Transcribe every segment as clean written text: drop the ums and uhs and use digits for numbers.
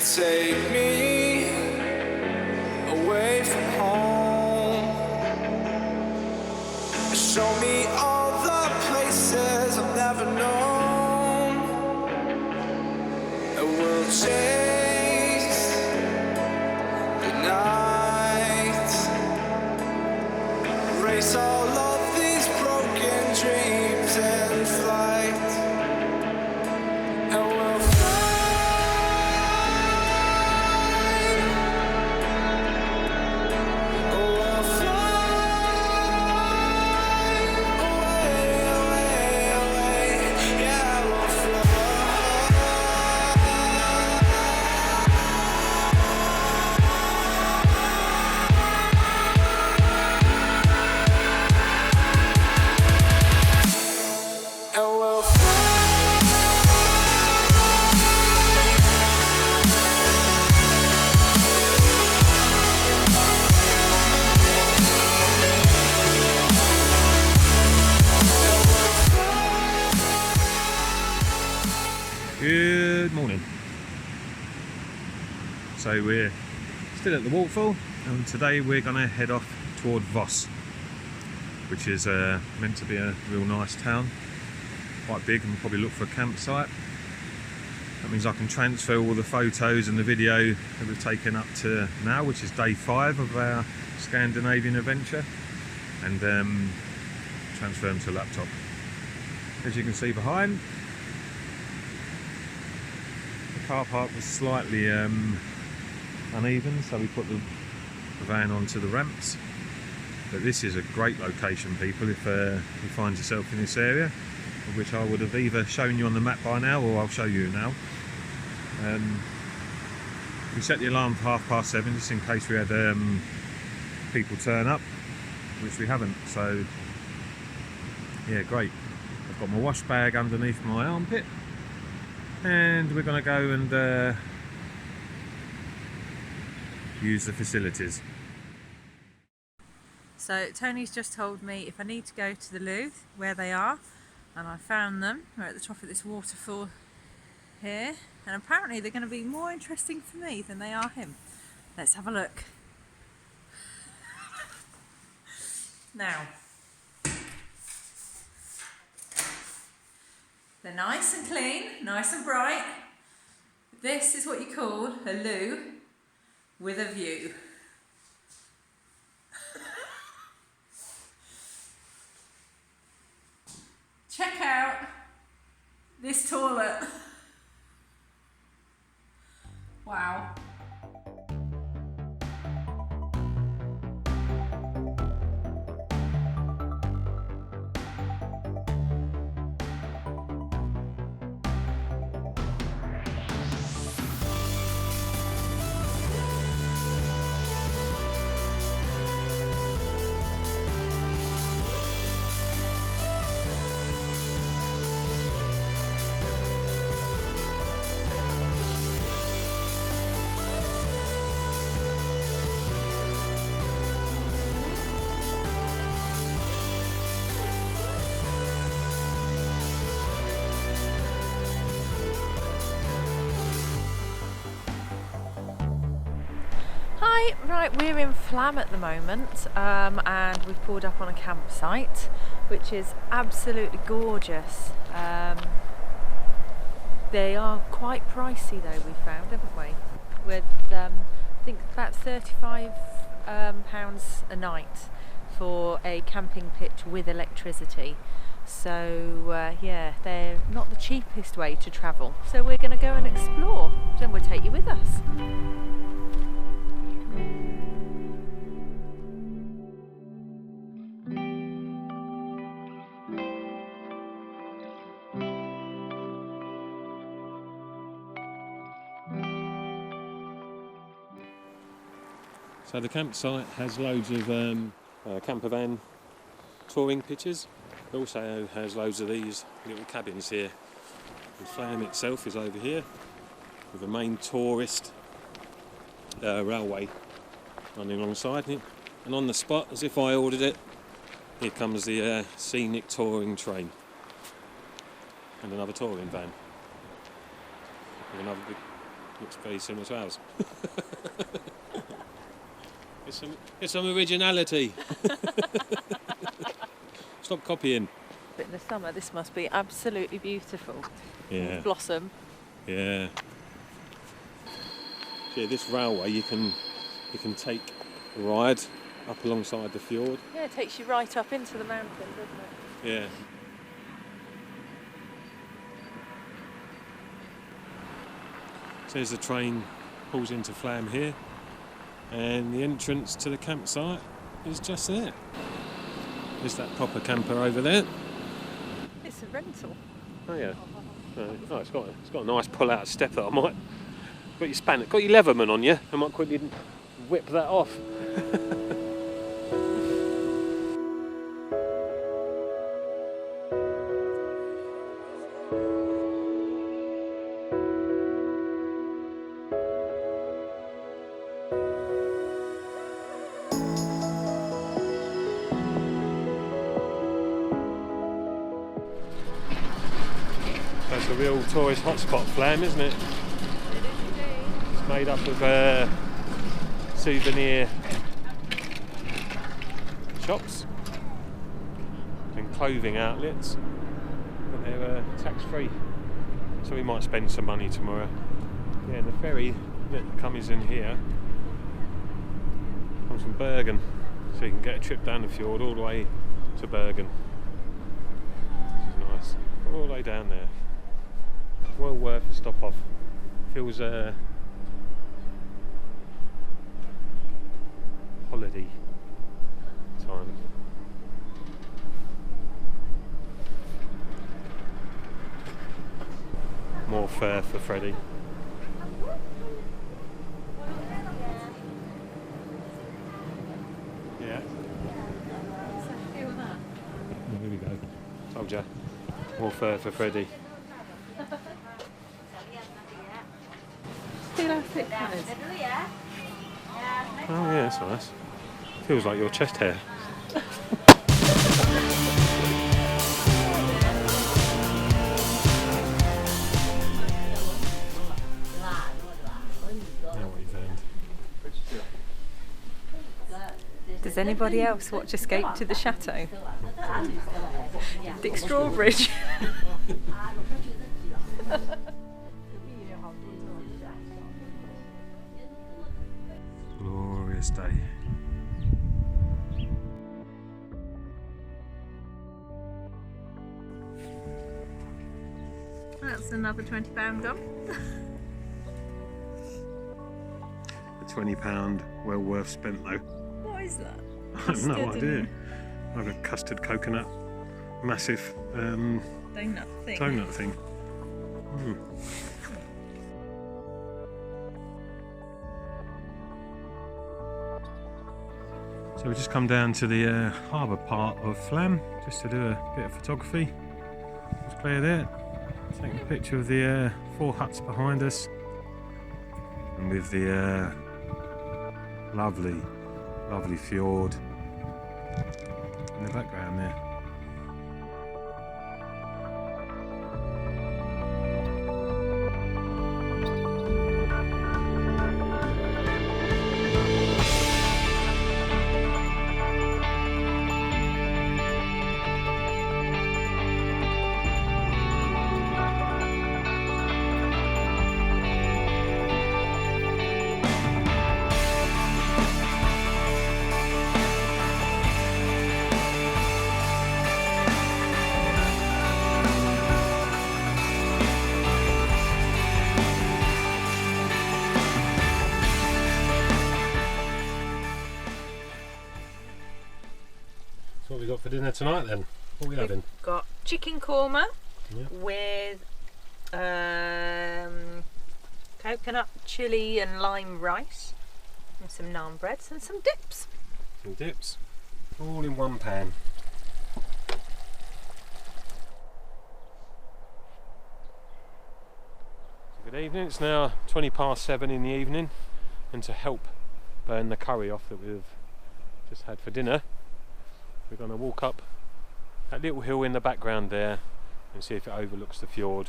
Take me away from home. Show me all the places I've never known. And we'll chase the night, race all of these broken dreams in flight. And we'll Good morning. So we're still at the waterfall, and today we're going to head off toward Voss, which is meant to be a real nice town, quite big, and probably look for a campsite. That means I can transfer all the photos and the video that we've taken up to now, which is day 5 of our Scandinavian adventure, and transfer them to a laptop. As you can see behind, the car park was slightly uneven, so we put the van onto the ramps. But this is a great location, people, if you find yourself in this area, of which I would have either shown you on the map by now, or I'll show you now. We set the alarm for 7:30 just in case we had people turn up, which we haven't, so yeah, great. I've got my wash bag underneath my armpit, and we're going to go and use the facilities. So Tony's just told me if I need to go to the loo, where they are, and I found them. They're at the top of this waterfall here, and apparently they're going to be more interesting for me than they are him. Let's have a look. Now, they're nice and clean, nice and bright. This is what you call a loo with a view. Check out this toilet. Wow. Right, we're in Flam at the moment, and we've pulled up on a campsite, which is absolutely gorgeous. They are quite pricey though, we found, haven't we? With I think about £35 a night for a camping pitch with electricity. So yeah, they're not the cheapest way to travel. So we're going to go and explore, and we'll take you with us. So the campsite has loads of camper van touring pitches. It also has loads of these little cabins here. The Flam itself is over here, with the main tourist railway running alongside it. And on the spot, as if I ordered it, here comes the scenic touring train. And another touring van. With another big Looks very similar to ours. It's some originality. Stop copying. But in the summer, this must be absolutely beautiful. Yeah. Blossom. Yeah. Yeah, this railway you can take a ride up alongside the fjord. Yeah, it takes you right up into the mountain, doesn't it? Yeah. So as the train pulls into Flam here, and the entrance to the campsite is just there. There's that proper camper over there. It's a rental. Oh yeah. Oh, it's got a nice pull-out step that I might. Got your spanner, got your Leatherman on you. I might quickly whip that off. That's a real tourist hotspot, Flam, isn't it? It's made up of souvenir shops and clothing outlets, but they're tax-free, so we might spend some money tomorrow. Yeah, and the ferry that comes in here comes from Bergen, so you can get a trip down the fjord all the way to Bergen. This is nice, all the way down there. Well worth a stop off. Feels holiday time. More fur for Freddie. Yeah. Here we go. Told ya. More fur for Freddie. Elastic colours. Oh yeah, that's nice. Feels like your chest hair. Now what you found? Does anybody else watch Escape to the Chateau? Dick Strawbridge. Glorious day. That's another £20 gone. A £20 well worth spent though. What is that? I have no idea. Like a custard coconut, massive donut thing. Mm. So we've just come down to the harbour part of Flam just to do a bit of photography. It's clear there. Taking a picture of the 4 huts behind us, and with the lovely fjord in the background there. So what we got for dinner tonight then? What are we having? We've got chicken korma Yeah. with coconut, chilli and lime rice, and some naan breads and some dips. Some dips, all in one pan. So good evening, it's now 7:20 in the evening, and to help burn the curry off that we've just had for dinner, we're going to walk up that little hill in the background there and see if it overlooks the fjord.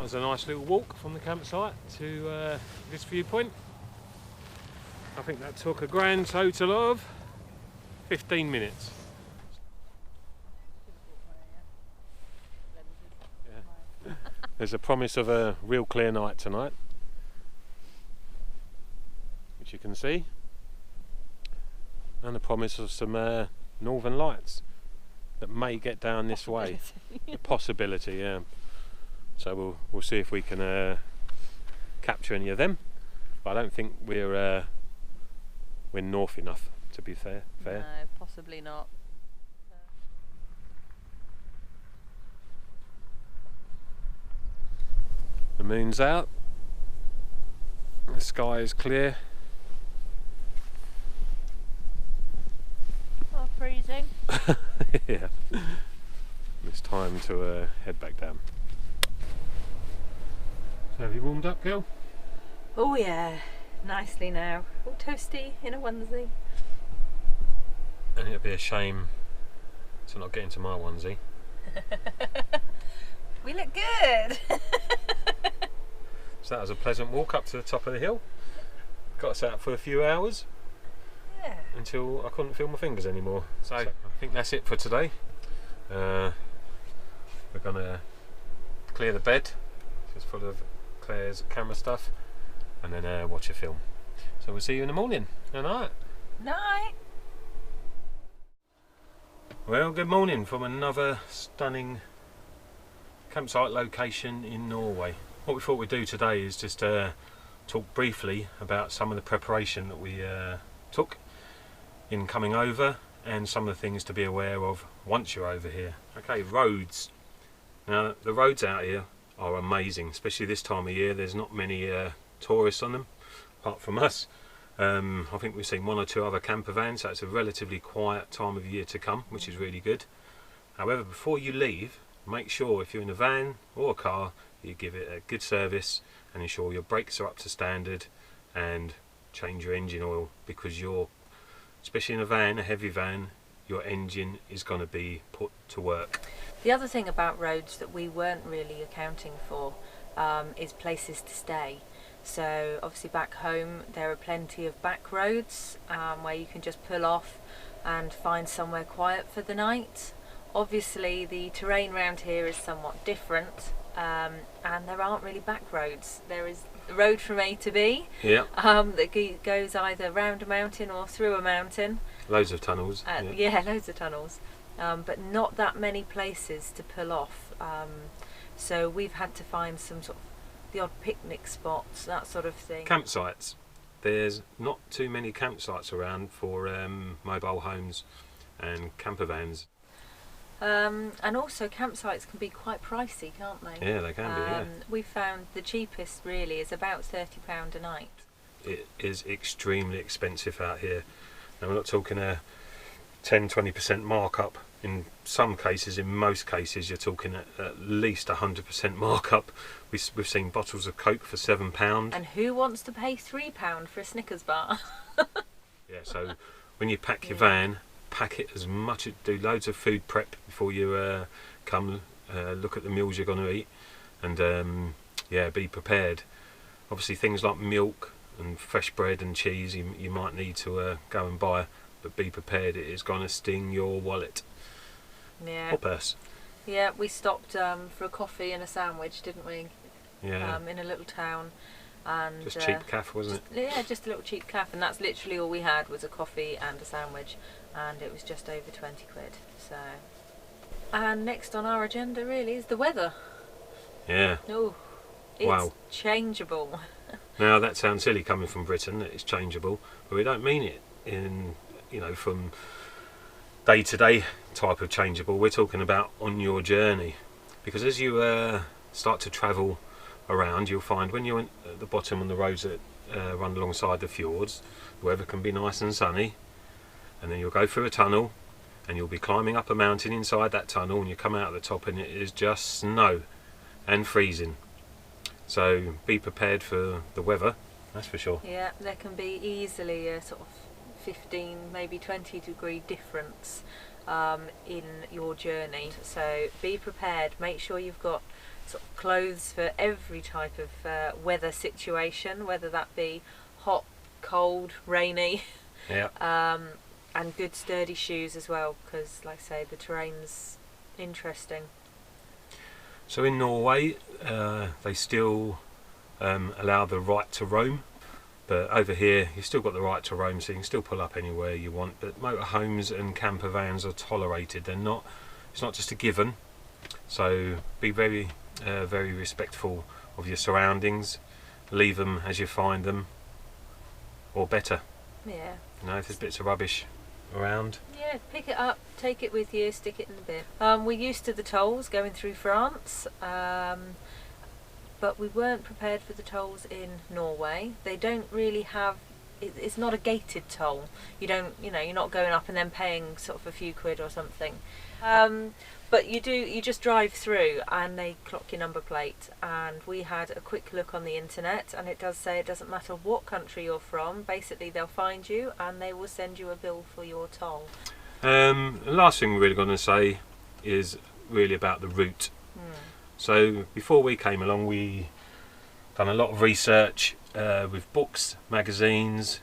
That was a nice little walk from the campsite to this viewpoint. I think that took a grand total of 15 minutes. Yeah. There's a promise of a real clear night tonight, which you can see, and a promise of some northern lights that may get down this way. The possibility, yeah. So we'll see if we can capture any of them. But I don't think we're north enough, to be fair. No, possibly not. The moon's out. The sky is clear. Oh, freezing. Yeah. It's time to head back down. So have you warmed up, girl? Oh yeah, nicely now. All toasty in a onesie. And it'd be a shame to not get into my onesie. We look good. So that was a pleasant walk up to the top of the hill. Got us out for a few hours. Yeah. Until I couldn't feel my fingers anymore. So I think that's it for today. We're gonna clear the bed, just full of Claire's camera stuff, and then watch a film. So we'll see you in the morning. Good night. Night. Well, good morning from another stunning campsite location in Norway. What we thought we'd do today is just talk briefly about some of the preparation that we took in coming over, and some of the things to be aware of once you're over here. Okay, roads. Now the roads out here are amazing, especially this time of year. There's not many tourists on them apart from us. I think we've seen one or two other camper vans, so it's a relatively quiet time of year to come, which is really good. However, before you leave, make sure if you're in a van or a car, you give it a good service and ensure your brakes are up to standard, and change your engine oil, because especially in a van, a heavy van, your engine is going to be put to work. The other thing about roads that we weren't really accounting for is places to stay. So obviously back home there are plenty of back roads where you can just pull off and find somewhere quiet for the night. Obviously the terrain around here is somewhat different, and there aren't really back roads. There is the road from A to B, yeah, that goes either round a mountain or through a mountain. Loads of tunnels. Yeah, loads of tunnels, but not that many places to pull off. So we've had to find some sort of the odd picnic spots, that sort of thing. Campsites. There's not too many campsites around for mobile homes and camper vans. And also campsites can be quite pricey, can't they? Yeah, they can be, yeah. We found the cheapest really is about £30 a night. It is extremely expensive out here. Now we're not talking a 10-20% markup. In some cases, in most cases, you're talking at least 100% markup. We've seen bottles of Coke for £7. And who wants to pay £3 for a Snickers bar? Yeah, so when you pack your van, pack it as much, do loads of food prep before you come look at the meals you're going to eat, and yeah, be prepared. Obviously things like milk and fresh bread and cheese you might need to go and buy, but be prepared, it is going to sting your wallet. Yeah. Or purse. Yeah, we stopped for a coffee and a sandwich, didn't we? Yeah. In a little town. And just cheap caff, wasn't it? Yeah, just a little cheap caff, and that's literally all we had was a coffee and a sandwich, and it was just over 20 quid. So, and next on our agenda really is the weather. Yeah. Oh, it's wow. Changeable. Now that sounds silly coming from Britain, that it's changeable, but we don't mean it in, from day to day type of changeable. We're talking about on your journey, because as you start to travel around, you'll find when you're at the bottom on the roads that run alongside the fjords, the weather can be nice and sunny, and then you'll go through a tunnel and you'll be climbing up a mountain inside that tunnel, and you come out at the top and it is just snow and freezing. So be prepared for the weather, that's for sure. Yeah, there can be easily a sort of 15, maybe 20 degree difference in your journey, so be prepared. Make sure you've got sort of clothes for every type of weather situation, whether that be hot, cold, rainy. Yeah. And good sturdy shoes as well, because like I say, the terrain's interesting. So in Norway, they still allow the right to roam, but over here you've still got the right to roam, so you can still pull up anywhere you want. But motorhomes and camper vans are tolerated. They're not. It's not just a given. So be very, very respectful of your surroundings. Leave them as you find them, or better. Yeah. You know, if there's bits of rubbish around. Yeah, pick it up, take it with you, stick it in the bin. We're used to the tolls going through France, but we weren't prepared for the tolls in Norway. They don't really have. It's not a gated toll. You don't, you're not going up and then paying sort of a few quid or something. But you just drive through and they clock your number plate. And we had a quick look on the internet, and it does say it doesn't matter what country you're from, basically they'll find you and they will send you a bill for your toll. The last thing we're really going to say is really about the route. So before we came along, we done a lot of research with books, magazines,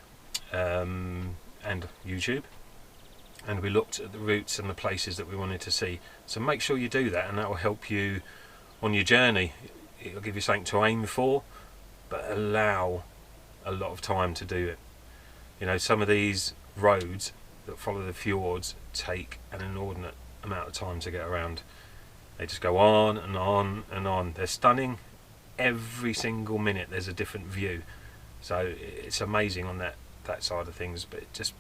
and YouTube. And we looked at the routes and the places that we wanted to see. So make sure you do that, and that will help you on your journey. It'll give you something to aim for, but allow a lot of time to do it. Some of these roads that follow the fjords take an inordinate amount of time to get around. They just go on and on and on. They're stunning. Every single minute there's a different view. So it's amazing on that side of things, but just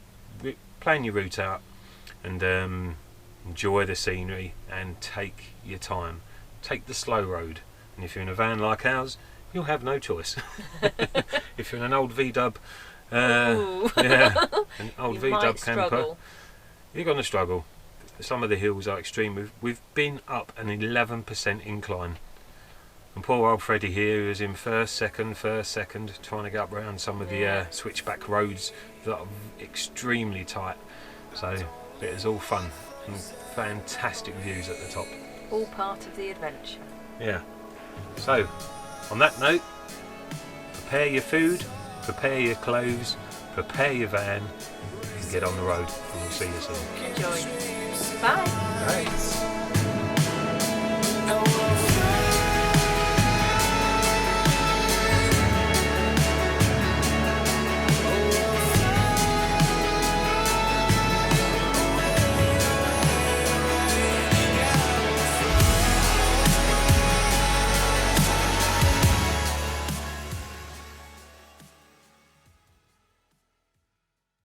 plan your route out and enjoy the scenery and take your time. Take the slow road, and if you're in a van like ours, you'll have no choice. If you're in an old V-dub, an old V-dub camper, you're going to struggle. Some of the hills are extreme. We've been up an 11% incline, and poor old Freddie here who is in first, second, trying to get up around some of the switchback roads that are extremely tight. So it is all fun and fantastic views at the top. All part of the adventure. Yeah. So on that note, prepare your food, prepare your clothes, prepare your van, and get on the road. And we'll see you soon. Enjoy. Bye. Bye.